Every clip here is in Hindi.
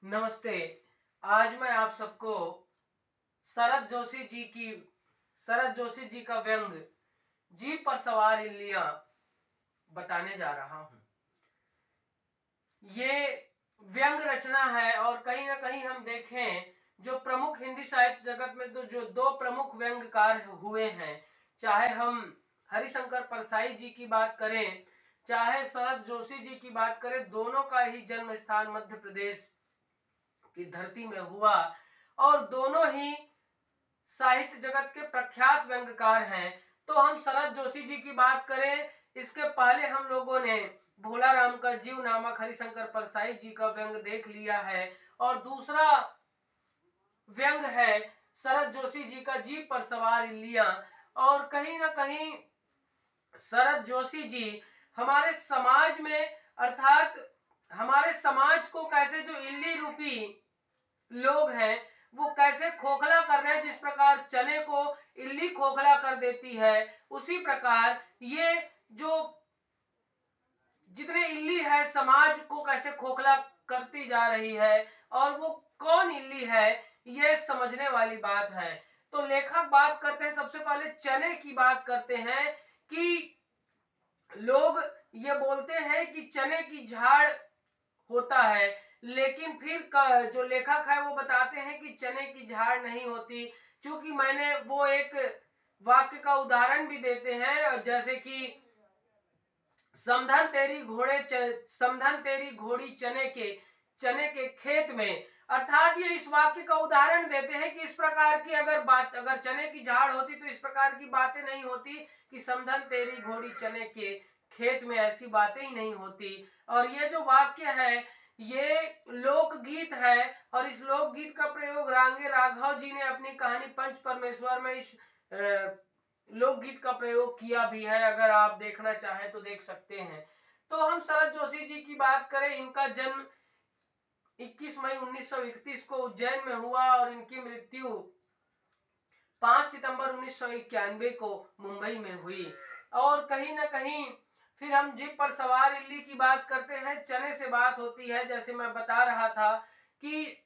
नमस्ते। आज मैं आप सबको शरद जोशी जी का व्यंग जीप पर सवार इल्लियां बताने जा रहा हूं। ये व्यंग रचना है और कहीं ना कहीं हम देखें जो प्रमुख हिंदी साहित्य जगत में तो जो दो प्रमुख व्यंगकार हुए हैं, चाहे हम हरिशंकर परसाई जी की बात करें चाहे शरद जोशी जी की बात करें, दोनों का ही जन्म स्थान मध्य प्रदेश की धरती में हुआ और दोनों ही साहित्य जगत के प्रख्यात व्यंगकार हैं। तो हम शरद जोशी जी की बात करें, इसके पहले हम लोगों ने भोला राम का जीव नामक हरिशंकर परसाई जी का व्यंग देख लिया है और दूसरा व्यंग है शरद जोशी जी का जीप पर सवार इल्लियां। और कहीं ना कहीं शरद जोशी जी हमारे समाज में अर्थात हमारे समाज को कैसे जो इल्ली रूपी लोग हैं वो कैसे खोखला कर रहे हैं, जिस प्रकार चने को इल्ली खोखला कर देती है उसी प्रकार ये जो जितने इल्ली है समाज को कैसे खोखला करती जा रही है और वो कौन इल्ली है ये समझने वाली बात है। तो लेखक बात करते हैं, सबसे पहले चने की बात करते हैं कि लोग ये बोलते हैं कि चने की झाड़ होता है, लेकिन फिर जो लेखक है वो बताते हैं कि चने की झाड़ नहीं होती। क्योंकि मैंने वो एक वाक्य का उदाहरण भी देते हैं, जैसे कि समधन तेरी घोड़ी चने के खेत में। अर्थात ये इस वाक्य का उदाहरण देते हैं कि इस प्रकार की अगर चने की झाड़ होती तो इस प्रकार की बातें नहीं होती कि समधन तेरी घोड़ी चने के खेत में, ऐसी बातें ही नहीं होती। और ये जो वाक्य है ये लोकगीत है और इस लोकगीत का प्रयोग रांगे राघव जी ने अपनी कहानी पंच परमेश्वर में इस लोकगीत का प्रयोग किया भी है। अगर आप देखना चाहें तो देख सकते हैं। तो हम शरद जोशी जी की बात करें, इनका जन्म 21 मई 1931 को उज्जैन में हुआ और इनकी मृत्यु 5 सितंबर 1991 को मुंबई में हुई। और कहीं ना कहीं फिर हम जीप पर सवार इल्ली की बात करते हैं, चने से बात होती है जैसे मैं बता रहा था कि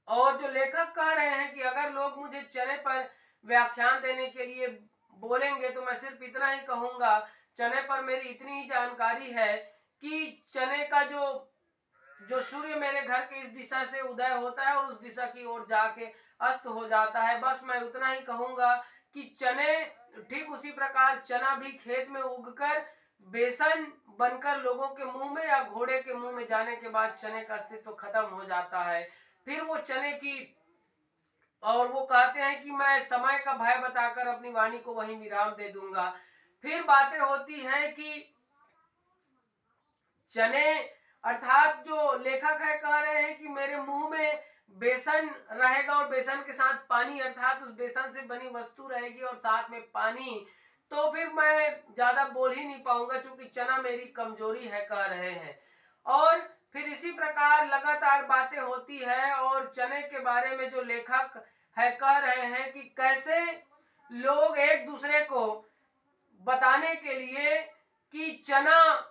और जो लेखक कह रहे हैं कि अगर लोग मुझे चने पर व्याख्यान देने के लिए बोलेंगे तो मैं सिर्फ इतना ही कहूंगा, चने पर मेरी इतनी ही जानकारी है कि चने का जो जो सूर्य मेरे घर के इस दिशा से उदय होता है और उस दिशा की ओर जाके अस्त हो जाता है। बस मैं उतना ही कहूंगा कि चने ठीक उसी प्रकार चना भी खेत में उगकर बेसन बनकर लोगों के मुंह में या घोड़े के मुंह में जाने के बाद चने का अस्तित्व खत्म हो जाता है। फिर वो चने की और वो कहते हैं कि मैं समय का भय बताकर अपनी वाणी को वहीं विराम दे दूंगा। फिर बातें होती हैं कि चने अर्थात जो लेखक है कह रहे हैं कि मेरे मुंह में बेसन रहेगा और बेसन के साथ पानी, अर्थात उस बेसन से बनी वस्तु रहेगी और साथ में पानी, तो फिर मैं ज्यादा बोल ही नहीं पाऊंगा क्योंकि चना मेरी कमजोरी है, कह रहे हैं। और फिर इसी प्रकार लगातार बातें होती है और चने के बारे में जो लेखक है कह रहे हैं कि कैसे लोग एक दूसरे को बताने के लिए कि चना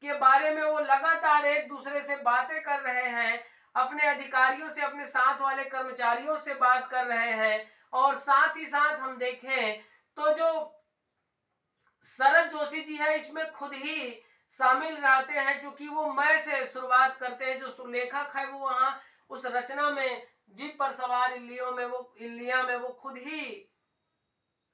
के बारे में वो लगातार एक दूसरे से बातें कर रहे हैं, अपने अधिकारियों से, अपने साथ वाले कर्मचारियों से बात कर रहे हैं। और साथ ही साथ हम देखें तो जो शरद जोशी जी है इसमें खुद ही शामिल रहते हैं, क्योंकि वो मैं से शुरुआत करते हैं। जो लेखक है वो वहां उस रचना में जीप पर सवार इल्लियां में वो खुद ही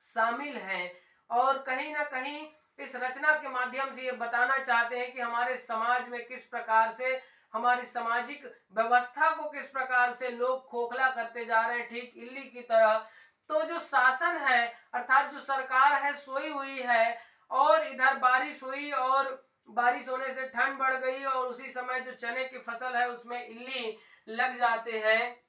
शामिल हैं और कहीं ना कहीं इस रचना के माध्यम से ये बताना चाहते हैं कि हमारे समाज में किस प्रकार से हमारी सामाजिक व्यवस्था को किस प्रकार से लोग खोखला करते जा रहे हैं, ठीक इल्ली की तरह। तो जो शासन है अर्थात जो सरकार है सोई हुई है और इधर बारिश हुई और बारिश होने से ठंड बढ़ गई और उसी समय जो चने की फसल है उसमें इल्ली लग जाते हैं।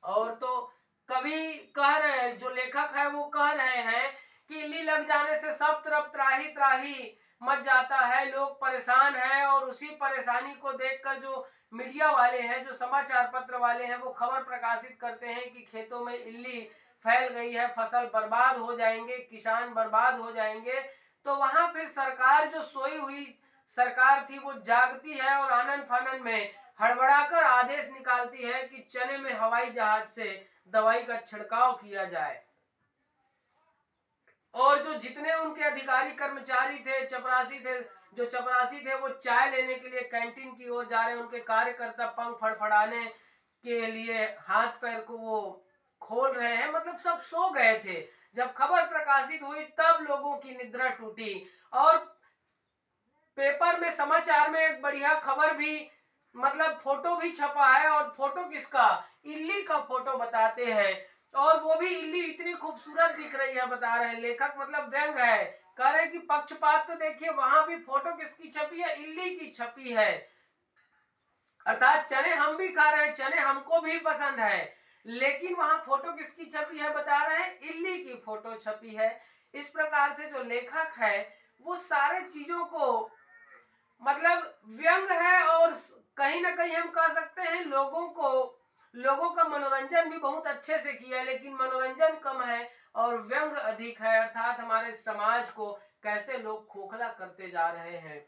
और तो कवि कह रहे हैं, जो लेखक है वो कह रहे हैं कि इल्ली लग जाने से सब तरफ त्राही त्राही मच जाता है, लोग परेशान हैं। और उसी परेशानी को देखकर जो मीडिया वाले हैं, जो समाचार पत्र वाले हैं, वो खबर प्रकाशित करते हैं कि खेतों में इल्ली फैल गई है, फसल बर्बाद हो जाएंगे, किसान बर्बाद हो जाएंगे। तो वहां फिर सरकार जो सोई हुई सरकार थी वो जागती है और आनन फानन में हड़बड़ाकर आदेश निकालती है कि चने में हवाई जहाज से दवाई का छिड़काव किया जाए। और जो जितने उनके अधिकारी कर्मचारी थे, चपरासी थे, जो चपरासी थे वो चाय लेने के लिए कैंटीन की ओर जा रहे, उनके कार्यकर्ता पंख फड़फड़ाने के लिए हाथ पैर को वो खोल रहे हैं, मतलब सब सो गए थे। जब खबर प्रकाशित हुई तब लोगों की निद्रा टूटी और पेपर में, समाचार में एक बढ़िया खबर भी, मतलब फोटो भी छपा है। और फोटो किसका? इल्ली का फोटो बताते हैं। और वो भी इल्ली इतनी खूबसूरत दिख रही है, बता रहे हैं लेखक, मतलब व्यंग है, कह रहे हैं कि पक्षपात तो देखिए, वहां भी फोटो किसकी छपी है? इल्ली की छपी है। अर्थात चने हम भी खा रहे हैं, चने हमको भी पसंद है, लेकिन वहां फोटो किसकी छपी है? बता रहे हैं इल्ली की फोटो छपी है। इस प्रकार से जो लेखक है वो सारे चीजों को, मतलब व्यंग है, और कहीं ना कहीं हम कह सकते हैं लोगों का मनोरंजन भी बहुत अच्छे से किया, लेकिन मनोरंजन कम है और व्यंग अधिक है। अर्थात हमारे समाज को कैसे लोग खोखला करते जा रहे हैं।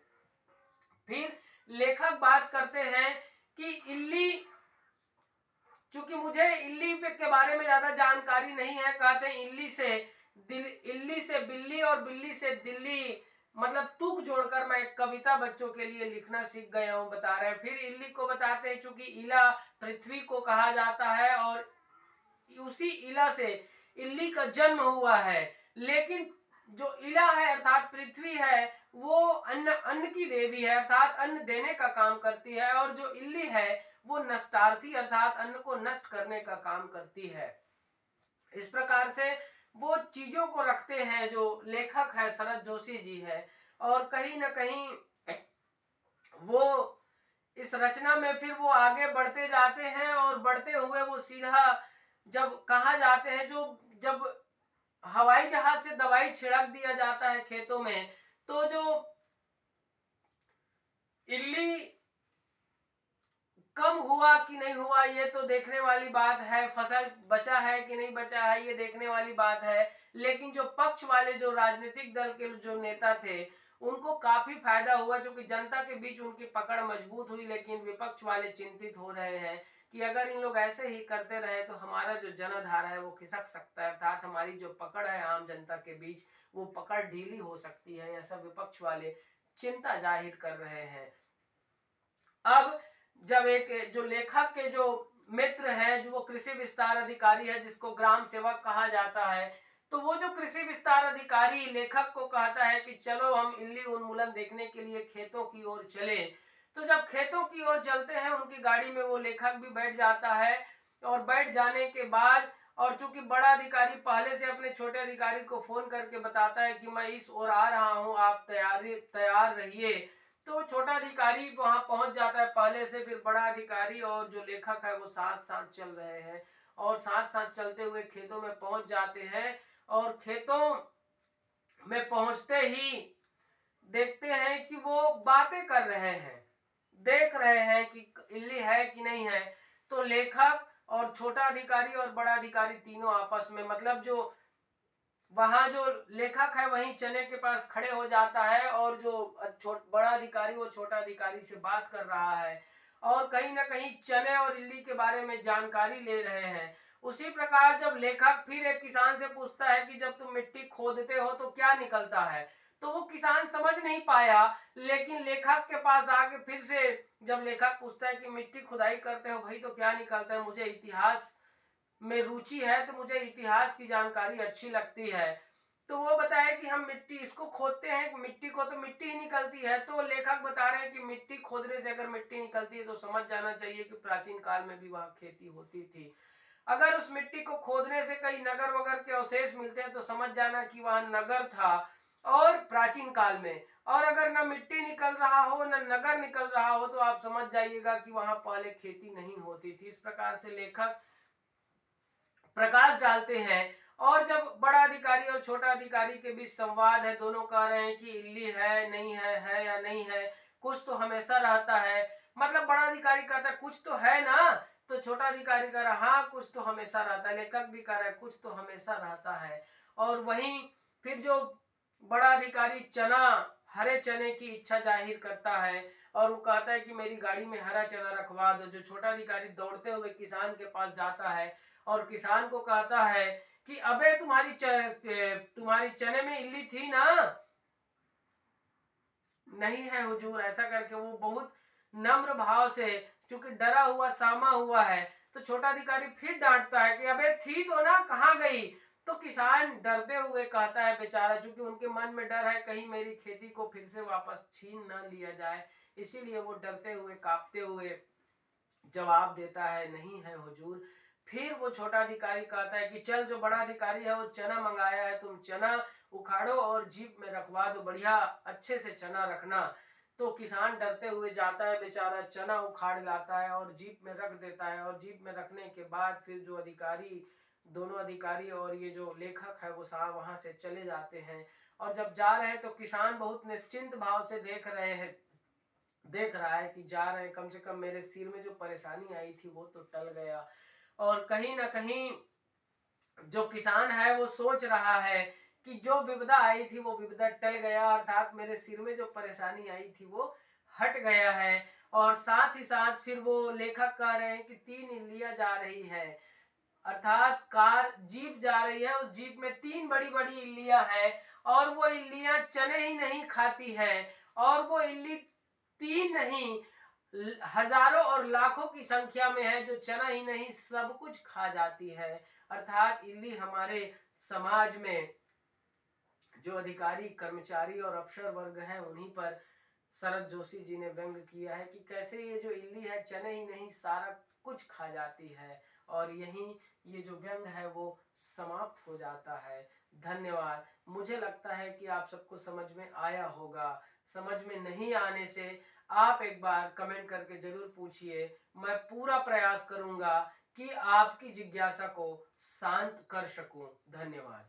फिर लेखक बात करते हैं कि इल्ली, चूंकि मुझे इल्ली के बारे में ज्यादा जानकारी नहीं है, कहते हैं इल्ली से बिल्ली और बिल्ली से दिल्ली, मतलब तुक जोड़कर मैं एक कविता बच्चों के लिए लिखना सीख गया हूं, बता रहे हैं। फिर इल्ली को बताते हैं, चूंकि इला पृथ्वी को कहा जाता है और उसी इला से इल्ली का जन्म हुआ है, लेकिन जो इला है अर्थात पृथ्वी है वो अन्न की देवी है, अर्थात अन्न देने का काम करती है, और जो इल्ली है वो नष्टार्थी अर्थात अन्न को नष्ट करने का काम करती है। इस प्रकार से वो चीजों को रखते हैं जो लेखक है शरद जोशी जी है। और कहीं ना कहीं वो इस रचना में फिर वो आगे बढ़ते जाते हैं, और बढ़ते हुए वो सीधा, जब कहा जाते हैं, जो जब हवाई जहाज से दवाई छिड़क दिया जाता है खेतों में, तो जो इल्ली कम हुआ कि नहीं हुआ ये तो देखने वाली बात है, फसल बचा है कि नहीं बचा है ये देखने वाली बात है, लेकिन जो पक्ष वाले, जो राजनीतिक दल के जो नेता थे, उनको काफी फायदा हुआ, क्योंकि जनता के बीच उनकी पकड़ मजबूत हुई। लेकिन विपक्ष वाले चिंतित हो रहे हैं कि अगर इन लोग ऐसे ही करते रहे तो हमारा जो जनधारा है वो खिसक सकता है, अर्थात हमारी जो पकड़ है आम जनता के बीच वो पकड़ ढीली हो सकती है, ऐसा विपक्ष वाले चिंता जाहिर कर रहे हैं। अब जब एक जो लेखक के जो मित्र हैं, जो वो कृषि विस्तार अधिकारी है जिसको ग्राम सेवक कहा जाता है, तो वो जो कृषि विस्तार अधिकारी लेखक को कहता है कि चलो हम इल्ली उन्मूलन देखने के लिए खेतों की ओर चले। तो जब खेतों की ओर चलते हैं उनकी गाड़ी में वो लेखक भी बैठ जाता है, और बैठ जाने के बाद, और चूंकि बड़ा अधिकारी पहले से अपने छोटे अधिकारी को फोन करके बताता है कि मैं इस ओर आ रहा हूं, आप तैयार रहिए, तो छोटा अधिकारी वहां पहुंच जाता है पहले से। फिर बड़ा अधिकारी और जो लेखक है वो साथ साथ चल रहे हैं, और साथ साथ चलते हुए खेतों में पहुंच जाते हैं। और खेतों में पहुंचते ही देखते हैं कि वो बातें कर रहे हैं, देख रहे हैं कि इल्ली है कि नहीं है। तो लेखक और छोटा अधिकारी और बड़ा अधिकारी तीनों आपस में, मतलब जो वहां जो लेखक है वहीं चने के पास खड़े हो जाता है, और जो बड़ा अधिकारी वो छोटा अधिकारी से बात कर रहा है, और कहीं ना कहीं चने और इल्ली के बारे में जानकारी ले रहे हैं। उसी प्रकार जब लेखक फिर एक किसान से पूछता है कि जब तुम मिट्टी खोदते हो तो क्या निकलता है, तो वो किसान समझ नहीं पाया, लेकिन लेखक के पास आके फिर से जब लेखक पूछता है कि मिट्टी खुदाई करते हो भाई तो क्या निकलता है, मुझे इतिहास में रुचि है तो मुझे इतिहास की जानकारी अच्छी लगती है। तो वो बताया कि हम मिट्टी इसको खोदते हैं, मिट्टी को तो मिट्टी ही निकलती है। तो लेखक बता रहे हैं कि मिट्टी खोदने से अगर मिट्टी निकलती है तो समझ जाना चाहिए कि प्राचीन काल में भी वहां खेती होती थी। अगर उस मिट्टी को खोदने से कई नगर वगर के अवशेष मिलते हैं तो समझ जाना कि वहां नगर था और प्राचीन काल में। और अगर न मिट्टी निकल रहा हो न नगर निकल रहा हो तो आप समझ जाइएगा कि वहां पहले खेती नहीं होती थी। इस प्रकार से लेखक प्रकाश डालते हैं। और जब बड़ा अधिकारी और छोटा अधिकारी के बीच संवाद है, दोनों कह रहे हैं कि इल्ली है नहीं है या नहीं है, कुछ तो हमेशा रहता है। मतलब बड़ा अधिकारी कहता है कुछ तो है ना, तो छोटा अधिकारी कह रहा हाँ कुछ तो हमेशा रहता है। लेखक भी कह रहा है कुछ तो हमेशा रहता है। और वहीं फिर जो बड़ा अधिकारी चना हरे चने की इच्छा जाहिर करता है और वो कहता है कि मेरी गाड़ी में हरा चना रखवा दो। जो छोटा अधिकारी दौड़ते हुए किसान के पास जाता है और किसान को कहता है कि अबे तुम्हारी चने में इल्ली थी ना? नहीं है हुजूर, ऐसा करके वो बहुत नम्र भाव से, चूंकि डरा हुआ सामा हुआ है, तो छोटा अधिकारी फिर डांटता है कि अबे थी तो ना, कहाँ गई? तो किसान डरते हुए कहता है बेचारा, चूंकि उनके मन में डर है कहीं मेरी खेती को फिर से वापस छीन न लिया जाए, इसीलिए वो डरते हुए कांपते हुए जवाब देता है नहीं है हुजूर। फिर वो छोटा अधिकारी कहता है कि चल, जो बड़ा अधिकारी है वो चना मंगाया है, तुम चना उखाड़ो और जीप में रखवा दो, बढ़िया अच्छे से चना रखना। तो किसान डरते हुए जाता है बेचारा, चना उखाड़ लाता है और जीप में रख देता है। और जीप में रखने के बाद फिर जो अधिकारी, दोनों अधिकारी और ये जो लेखक है वो साहब वहां से चले जाते हैं। और जब जा रहे हैं तो किसान बहुत निश्चिंत भाव से देख रहा है कि जा रहे हैं, कम से कम मेरे सिर में जो परेशानी आई थी वो तो टल गया। और कहीं ना कहीं जो किसान है वो सोच रहा है कि जो विपदा आई थी वो विपदा टल गया, अर्थात मेरे सिर में जो परेशानी आई थी वो हट गया है। और साथ ही साथ फिर वो लेखक कह रहे हैं कि 3 इल्लियां जा रही है, अर्थात कार जीप जा रही है, उस जीप में 3 बड़ी बड़ी इल्लियां हैं और वो इल्लियां चने ही नहीं खाती है। और वो इल्ली 3 नहीं, हजारों और लाखों की संख्या में है जो चना ही नहीं सब कुछ खा जाती है। अर्थात इल्ली हमारे समाज में जो अधिकारी, कर्मचारी और अफसर वर्ग हैं उन्हीं पर शरद जोशी जी ने व्यंग किया है कि कैसे ये जो इल्ली है चने ही नहीं सारा कुछ खा जाती है। और यही ये जो व्यंग है वो समाप्त हो जाता है। धन्यवाद। मुझे लगता है कि आप सबको समझ में आया होगा। समझ में नहीं आने से आप एक बार कमेंट करके जरूर पूछिए, मैं पूरा प्रयास करूंगा कि आपकी जिज्ञासा को शांत कर सकूं। धन्यवाद।